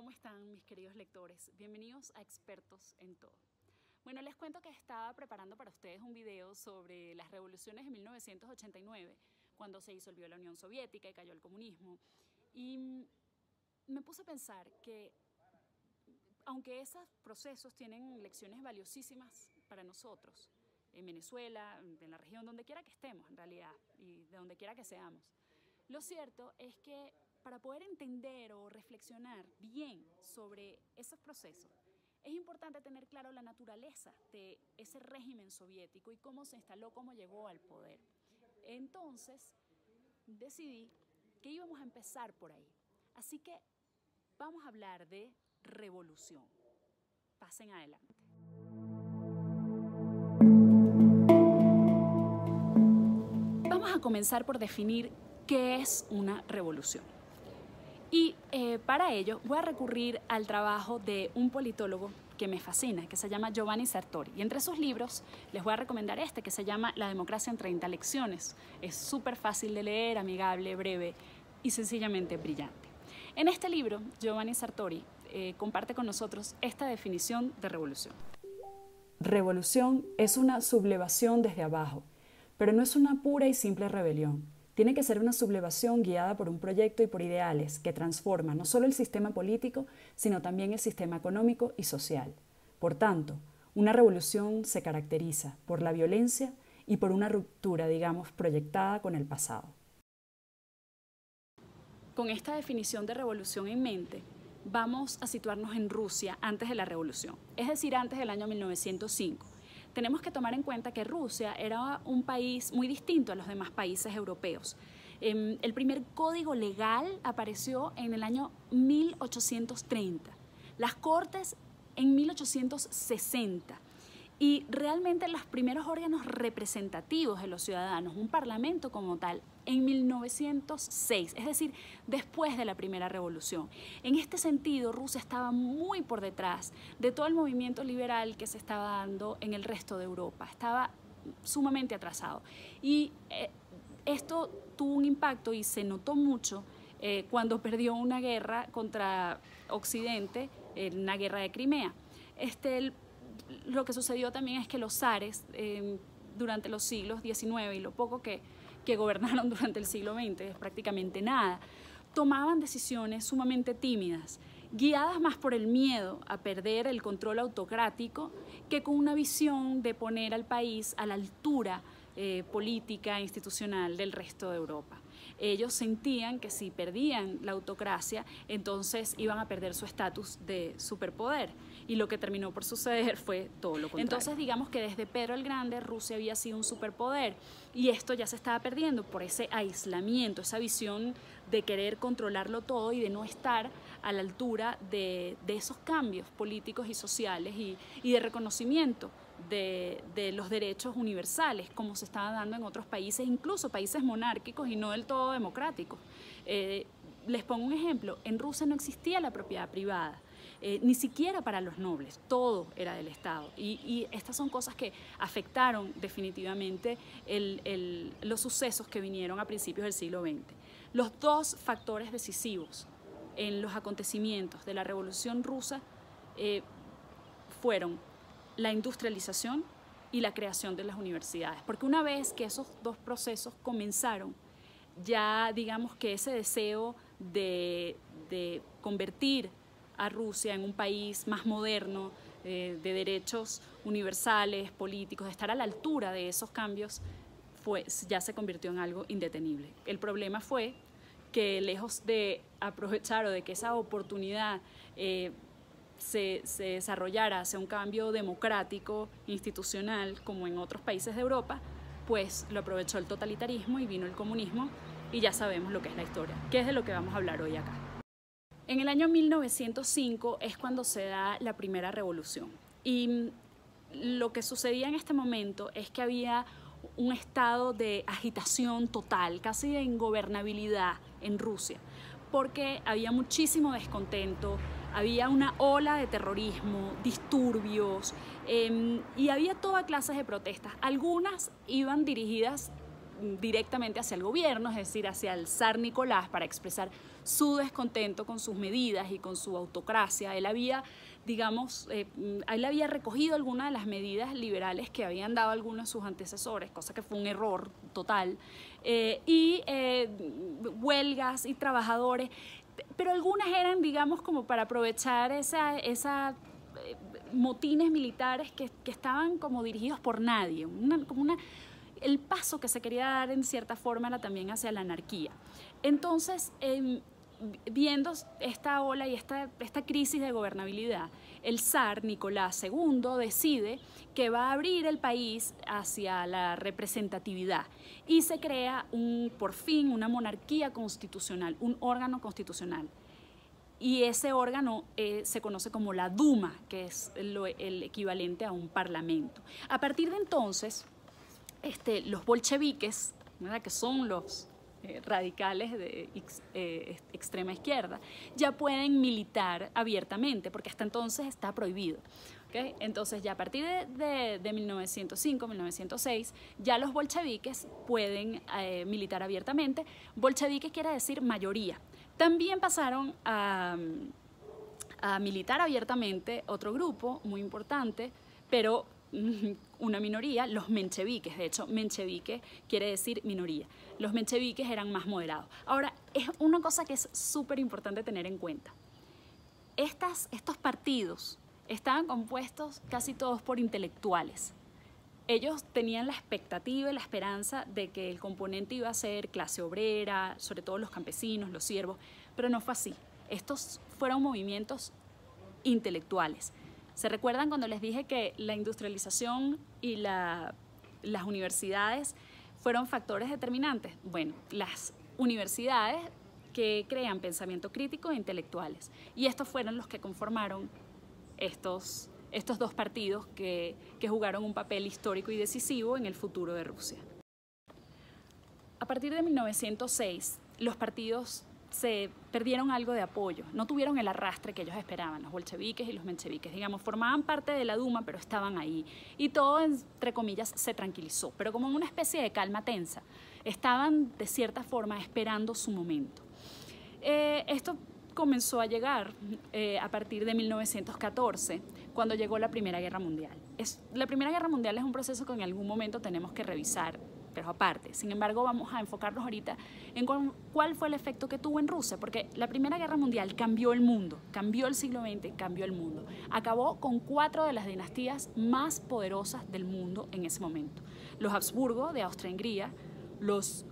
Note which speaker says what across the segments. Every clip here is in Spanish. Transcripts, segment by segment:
Speaker 1: ¿Cómo están mis queridos lectores? Bienvenidos a Expertos en Todo. Bueno, les cuento que estaba preparando para ustedes un video sobre las revoluciones de 1989, cuando se disolvió la Unión Soviética y cayó el comunismo. Y me puse a pensar que, aunque esos procesos tienen lecciones valiosísimas para nosotros, en Venezuela, en la región, donde quiera que estemos en realidad, y de donde quiera que seamos, lo cierto es que para poder entender o reflexionar bien sobre esos procesos, es importante tener claro la naturaleza de ese régimen soviético y cómo se instaló, cómo llegó al poder. Entonces, decidí que íbamos a empezar por ahí. Así que vamos a hablar de revolución. Pasen adelante. Vamos a comenzar por definir qué es una revolución. Y para ello voy a recurrir al trabajo de un politólogo que me fascina, que se llama Giovanni Sartori. Y entre sus libros les voy a recomendar este, que se llama La democracia en 30 lecciones. Es súper fácil de leer, amigable, breve y sencillamente brillante. En este libro, Giovanni Sartori comparte con nosotros esta definición de revolución.
Speaker 2: Revolución es una sublevación desde abajo, pero no es una pura y simple rebelión. Tiene que ser una sublevación guiada por un proyecto y por ideales que transforman no solo el sistema político, sino también el sistema económico y social. Por tanto, una revolución se caracteriza por la violencia y por una ruptura, digamos, proyectada con el pasado.
Speaker 1: Con esta definición de revolución en mente, vamos a situarnos en Rusia antes de la revolución, es decir, antes del año 1905. Tenemos que tomar en cuenta que Rusia era un país muy distinto a los demás países europeos. El primer código legal apareció en el año 1830, las cortes en 1860 y realmente los primeros órganos representativos de los ciudadanos, un parlamento como tal, en 1906, es decir, después de la primera revolución. En este sentido, Rusia estaba muy por detrás de todo el movimiento liberal que se estaba dando en el resto de Europa. Estaba sumamente atrasado. Y esto tuvo un impacto y se notó mucho cuando perdió una guerra contra Occidente, una guerra de Crimea. Lo que sucedió también es que los zares, durante los siglos XIX y lo poco que gobernaron durante el siglo XX, prácticamente nada, tomaban decisiones sumamente tímidas, guiadas más por el miedo a perder el control autocrático que con una visión de poner al país a la altura política e institucional del resto de Europa. Ellos sentían que si perdían la autocracia, entonces iban a perder su estatus de superpoder. Y lo que terminó por suceder fue todo lo contrario. Entonces, digamos que desde Pedro el Grande, Rusia había sido un superpoder. Y esto ya se estaba perdiendo por ese aislamiento, esa visión de querer controlarlo todo y de no estar a la altura de esos cambios políticos y sociales y de reconocimiento de los derechos universales, como se estaba dando en otros países, incluso países monárquicos y no del todo democráticos. Les pongo un ejemplo, en Rusia no existía la propiedad privada, ni siquiera para los nobles, todo era del Estado. Y estas son cosas que afectaron definitivamente los sucesos que vinieron a principios del siglo XX. Los dos factores decisivos en los acontecimientos de la Revolución Rusa fueron la industrialización y la creación de las universidades. Porque una vez que esos dos procesos comenzaron, ya digamos que ese deseo de convertir a Rusia en un país más moderno, de derechos universales, políticos, de estar a la altura de esos cambios, ya se convirtió en algo indetenible. El problema fue que lejos de aprovechar o de que esa oportunidad se desarrollara hacia un cambio democrático, institucional, como en otros países de Europa, pues lo aprovechó el totalitarismo y vino el comunismo y ya sabemos lo que es la historia, que es de lo que vamos a hablar hoy acá. En el año 1905 es cuando se da la primera revolución y lo que sucedía en este momento es que había un estado de agitación total, casi de ingobernabilidad en Rusia, porque había muchísimo descontento, había una ola de terrorismo, disturbios y había toda clase de protestas. Algunas iban dirigidas directamente hacia el gobierno, es decir, hacia el zar Nicolás, para expresar su descontento con sus medidas y con su autocracia. Él había, digamos, él había recogido algunas de las medidas liberales que habían dado algunos de sus antecesores, cosa que fue un error total, huelgas y trabajadores, pero algunas eran, digamos, como para aprovechar motines militares que estaban como dirigidos por nadie, el paso que se quería dar en cierta forma era también hacia la anarquía. Entonces, viendo esta ola y esta crisis de gobernabilidad, el zar Nicolás II decide que va a abrir el país hacia la representatividad y se crea por fin una monarquía constitucional, un órgano constitucional. Y ese órgano se conoce como la Duma, que es el equivalente a un parlamento. A partir de entonces, los bolcheviques, ¿verdad?, que son los radicales de extrema izquierda, ya pueden militar abiertamente, porque hasta entonces está prohibido. ¿Okay? Entonces ya a partir de 1905, 1906, ya los bolcheviques pueden militar abiertamente. Bolcheviques quiere decir mayoría. También pasaron a militar abiertamente otro grupo muy importante, pero una minoría, los mencheviques. De hecho, menchevique quiere decir minoría. Los mencheviques eran más moderados. Ahora, es una cosa que es súper importante tener en cuenta. Estos partidos estaban compuestos casi todos por intelectuales. Ellos tenían la expectativa y la esperanza de que el componente iba a ser clase obrera, sobre todo los campesinos, los siervos, pero no fue así. Estos fueron movimientos intelectuales. ¿Se recuerdan cuando les dije que la industrialización y las universidades fueron factores determinantes? Bueno, las universidades que crean pensamiento crítico e intelectuales. Y estos fueron los que conformaron estos dos partidos que jugaron un papel histórico y decisivo en el futuro de Rusia. A partir de 1906, los partidos se perdieron algo de apoyo, no tuvieron el arrastre que ellos esperaban. Los bolcheviques y los mencheviques, digamos, formaban parte de la Duma, pero estaban ahí. Y todo, entre comillas, se tranquilizó, pero como en una especie de calma tensa. Estaban, de cierta forma, esperando su momento. Esto comenzó a llegar a partir de 1914, cuando llegó la Primera Guerra Mundial. La Primera Guerra Mundial es un proceso que en algún momento tenemos que revisar, pero aparte. Sin embargo, vamos a enfocarnos ahorita en cuál fue el efecto que tuvo en Rusia, porque la Primera Guerra Mundial cambió el mundo, cambió el siglo XX, cambió el mundo. Acabó con 4 de las dinastías más poderosas del mundo en ese momento. Los Habsburgo de Austria-Hungría, los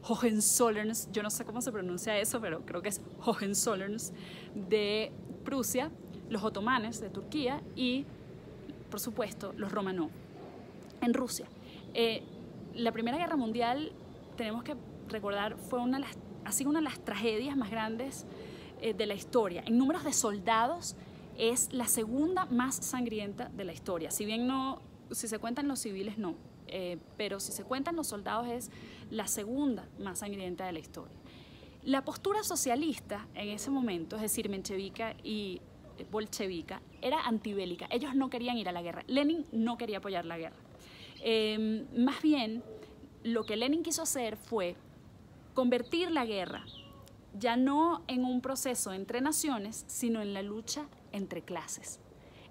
Speaker 1: Hohenzollerns, yo no sé cómo se pronuncia eso, pero creo que es Hohenzollerns de Prusia, los otomanes de Turquía y, por supuesto, los Romanov en Rusia. La Primera Guerra Mundial, tenemos que recordar, ha sido una de las tragedias más grandes de la historia. En números de soldados, es la segunda más sangrienta de la historia. Si bien si se cuentan los civiles, no. Pero si se cuentan los soldados, es la segunda más sangrienta de la historia. La postura socialista en ese momento, es decir, menchevica y bolchevica, era antibélica. Ellos no querían ir a la guerra. Lenin no quería apoyar la guerra. Más bien, lo que Lenin quiso hacer fue convertir la guerra ya no en un proceso entre naciones, sino en la lucha entre clases.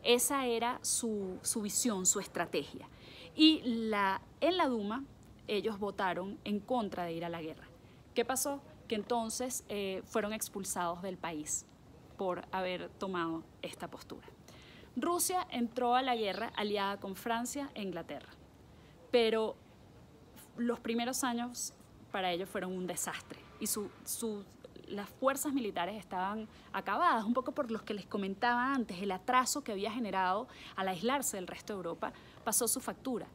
Speaker 1: Esa era su visión, su estrategia. Y en la Duma ellos votaron en contra de ir a la guerra. ¿Qué pasó? Que entonces fueron expulsados del país por haber tomado esta postura. Rusia entró a la guerra aliada con Francia e Inglaterra, pero los primeros años para ellos fueron un desastre y las fuerzas militares estaban acabadas, un poco por los que les comentaba antes. El atraso que había generado al aislarse del resto de Europa pasó su factura.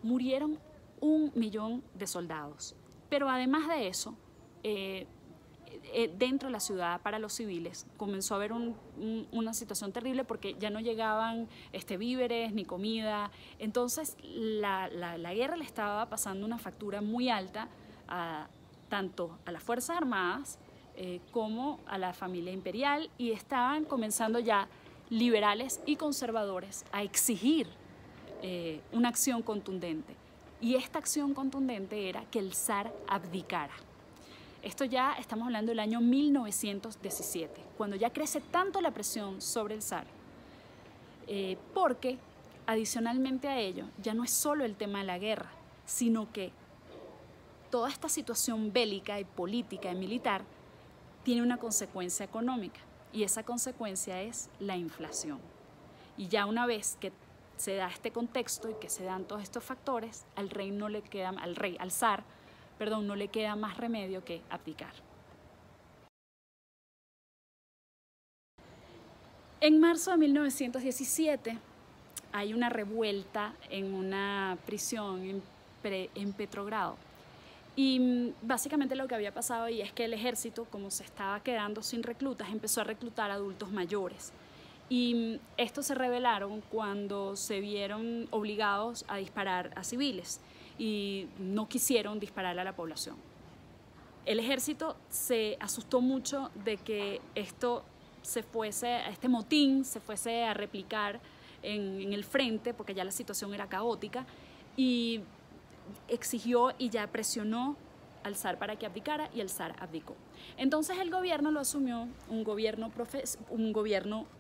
Speaker 1: Murieron 1 millón de soldados, pero además de eso, dentro de la ciudad, para los civiles, comenzó a haber una situación terrible porque ya no llegaban víveres ni comida. Entonces la guerra le estaba pasando una factura muy alta tanto a las Fuerzas Armadas como a la familia imperial, y estaban comenzando ya liberales y conservadores a exigir una acción contundente. Y esta acción contundente era que el zar abdicara. Esto ya estamos hablando del año 1917, cuando ya crece tanto la presión sobre el zar, porque adicionalmente a ello ya no es solo el tema de la guerra, sino que toda esta situación bélica y política y militar tiene una consecuencia económica, y esa consecuencia es la inflación. Y ya una vez que se da este contexto y que se dan todos estos factores, al zar, no le queda más remedio que abdicar. En marzo de 1917 hay una revuelta en una prisión en Petrogrado. Y básicamente lo que había pasado ahí es que el ejército, como se estaba quedando sin reclutas, empezó a reclutar adultos mayores. Y estos se rebelaron cuando se vieron obligados a disparar a civiles y no quisieron disparar a la población. El ejército se asustó mucho de que este motín se fuese a replicar en el frente, porque ya la situación era caótica, y exigió y ya presionó al zar para que abdicara, y el zar abdicó. Entonces el gobierno lo asumió un gobierno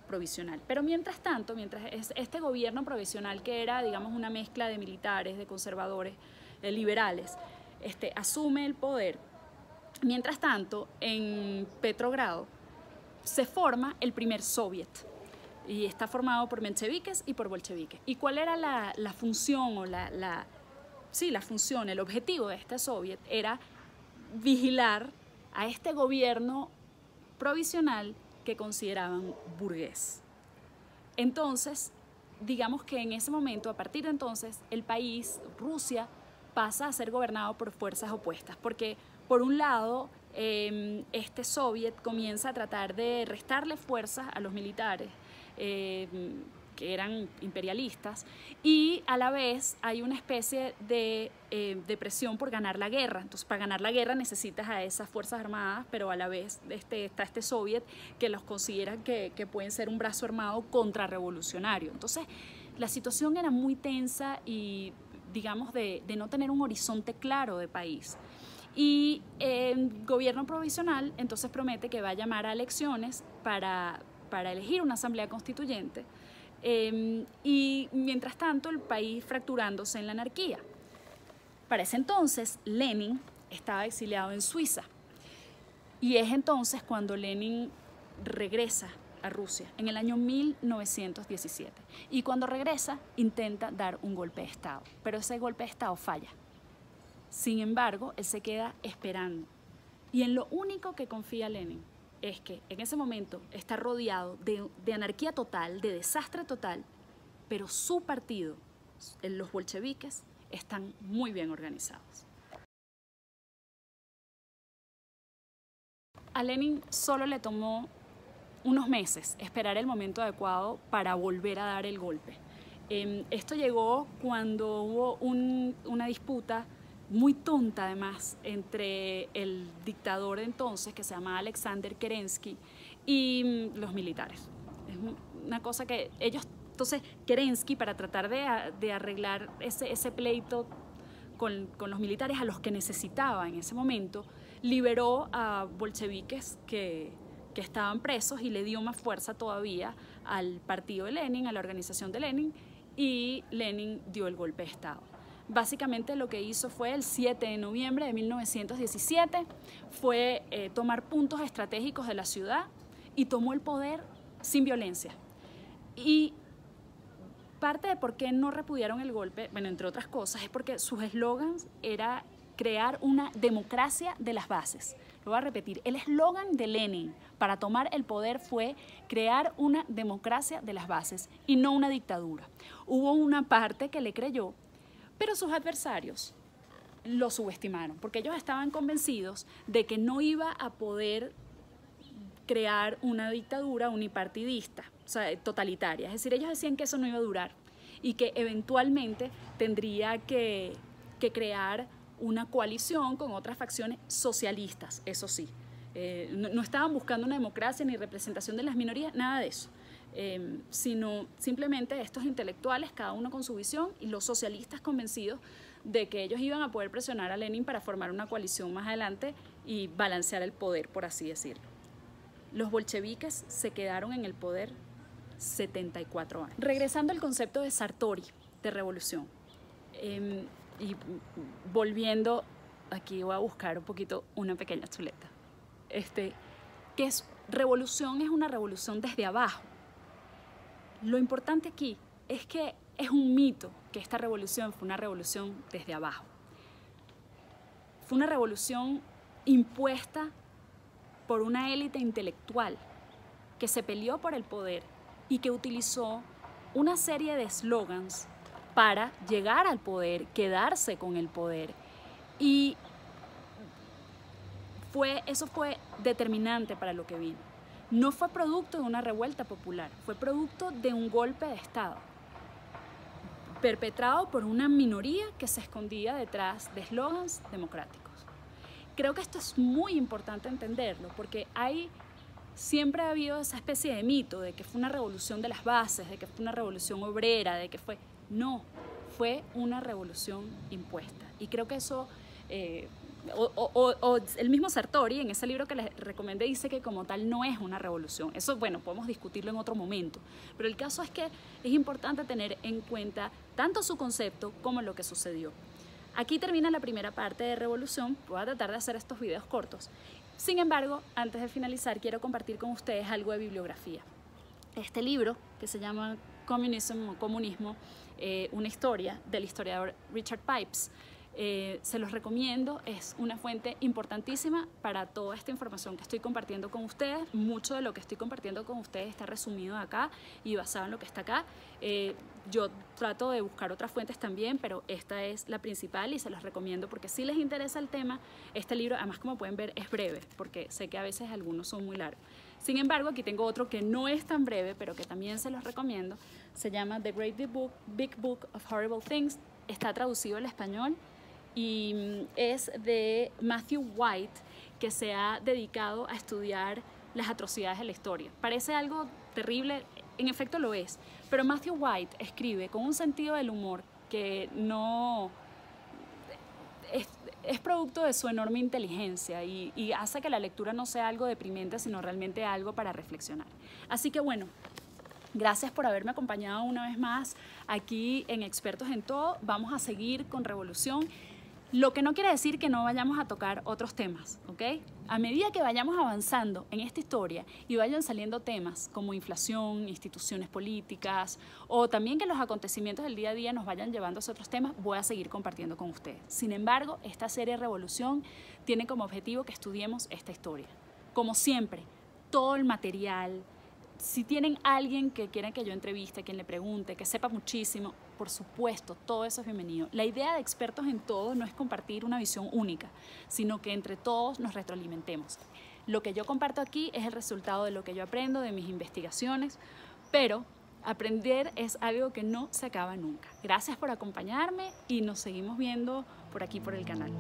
Speaker 1: provisional. Pero mientras tanto, mientras este gobierno provisional, que era, digamos, una mezcla de militares, de conservadores, de liberales, asume el poder, mientras tanto, en Petrogrado se forma el primer soviet, y está formado por mencheviques y por bolcheviques. ¿Y cuál era la función o la función, el objetivo de este soviet? Era vigilar a este gobierno provisional que consideraban burgués. Entonces, digamos que en ese momento, a partir de entonces, el país, Rusia, pasa a ser gobernado por fuerzas opuestas, porque por un lado, este soviet comienza a tratar de restarle fuerzas a los militares, que eran imperialistas, y a la vez hay una especie de presión por ganar la guerra. Entonces, para ganar la guerra necesitas a esas fuerzas armadas, pero a la vez está este soviet que los considera que pueden ser un brazo armado contrarrevolucionario. Entonces, la situación era muy tensa y, digamos, de no tener un horizonte claro de país. Y el gobierno provisional entonces promete que va a llamar a elecciones para elegir una asamblea constituyente, y mientras tanto el país fracturándose en la anarquía. Para ese entonces Lenin estaba exiliado en Suiza, y es entonces cuando Lenin regresa a Rusia en el año 1917, y cuando regresa intenta dar un golpe de Estado, pero ese golpe de Estado falla. Sin embargo, él se queda esperando, y en lo único que confía Lenin es que en ese momento está rodeado de anarquía total, de desastre total, pero su partido, los bolcheviques, están muy bien organizados. A Lenin solo le tomó unos meses esperar el momento adecuado para volver a dar el golpe. Esto llegó cuando hubo una disputa muy tonta, además, entre el dictador de entonces, que se llamaba Alexander Kerensky, y los militares. Es una cosa que ellos, entonces Kerensky, para tratar de arreglar ese pleito con los militares, a los que necesitaba en ese momento, liberó a bolcheviques que estaban presos, y le dio más fuerza todavía al partido de Lenin, a la organización de Lenin, y Lenin dio el golpe de Estado. Básicamente lo que hizo fue, el 7 de noviembre de 1917, fue tomar puntos estratégicos de la ciudad y tomó el poder sin violencia. Y parte de por qué no repudiaron el golpe, bueno, entre otras cosas, es porque sus eslogans era crear una democracia de las bases. Lo voy a repetir, el eslogan de Lenin para tomar el poder fue crear una democracia de las bases y no una dictadura. Hubo una parte que le creyó, pero sus adversarios lo subestimaron, porque ellos estaban convencidos de que no iba a poder crear una dictadura unipartidista, o sea, totalitaria. Es decir, ellos decían que eso no iba a durar y que eventualmente tendría que crear una coalición con otras facciones socialistas, eso sí. No estaban buscando una democracia ni representación de las minorías, nada de eso. Sino simplemente estos intelectuales, cada uno con su visión, y los socialistas convencidos de que ellos iban a poder presionar a Lenin para formar una coalición más adelante y balancear el poder, por así decirlo. Los bolcheviques se quedaron en el poder 74 años. Regresando al concepto de Sartori, de revolución, y volviendo, aquí voy a buscar un poquito una pequeña chuleta, que es revolución, es una revolución desde abajo. Lo importante aquí es que es un mito que esta revolución fue una revolución desde abajo. Fue una revolución impuesta por una élite intelectual que se peleó por el poder y que utilizó una serie de eslogans para llegar al poder, quedarse con el poder. Y eso fue determinante para lo que vino. No fue producto de una revuelta popular, fue producto de un golpe de Estado perpetrado por una minoría que se escondía detrás de eslogans democráticos. Creo que esto es muy importante entenderlo porque siempre ha habido esa especie de mito de que fue una revolución de las bases, de que fue una revolución obrera, de que fue... No, fue una revolución impuesta. Y creo que eso... el mismo Sartori, en ese libro que les recomendé, dice que como tal no es una revolución. Eso, bueno, podemos discutirlo en otro momento. Pero el caso es que es importante tener en cuenta tanto su concepto como lo que sucedió. Aquí termina la primera parte de revolución. Voy a tratar de hacer estos videos cortos. Sin embargo, antes de finalizar, quiero compartir con ustedes algo de bibliografía. Este libro, que se llama Communism o Comunismo, una historia del historiador Richard Pipes, se los recomiendo, es una fuente importantísima para toda esta información que estoy compartiendo con ustedes. Mucho de lo que estoy compartiendo con ustedes está resumido acá y basado en lo que está acá. Yo trato de buscar otras fuentes también, pero esta es la principal y se los recomiendo porque si les interesa el tema, este libro, además como pueden ver, es breve, porque sé que a veces algunos son muy largos. Sin embargo, aquí tengo otro que no es tan breve, pero que también se los recomiendo. Se llama The Great Big Book of Horrible Things. Está traducido al español y es de Matthew White, que se ha dedicado a estudiar las atrocidades de la historia. Parece algo terrible, en efecto lo es, pero Matthew White escribe con un sentido del humor que no... Es producto de su enorme inteligencia y hace que la lectura no sea algo deprimente, sino realmente algo para reflexionar. Así que bueno, gracias por haberme acompañado una vez más aquí en Expertos en Todo. Vamos a seguir con revolución. Lo que no quiere decir que no vayamos a tocar otros temas, ¿ok? A medida que vayamos avanzando en esta historia y vayan saliendo temas como inflación, instituciones políticas o también que los acontecimientos del día a día nos vayan llevando a otros temas, voy a seguir compartiendo con ustedes. Sin embargo, esta serie Revolución tiene como objetivo que estudiemos esta historia. Como siempre, todo el material. Si tienen alguien que quieran que yo entreviste, quien le pregunte, que sepa muchísimo, por supuesto, todo eso es bienvenido. La idea de Expertos en Todo no es compartir una visión única, sino que entre todos nos retroalimentemos. Lo que yo comparto aquí es el resultado de lo que yo aprendo, de mis investigaciones, pero aprender es algo que no se acaba nunca. Gracias por acompañarme y nos seguimos viendo por aquí por el canal.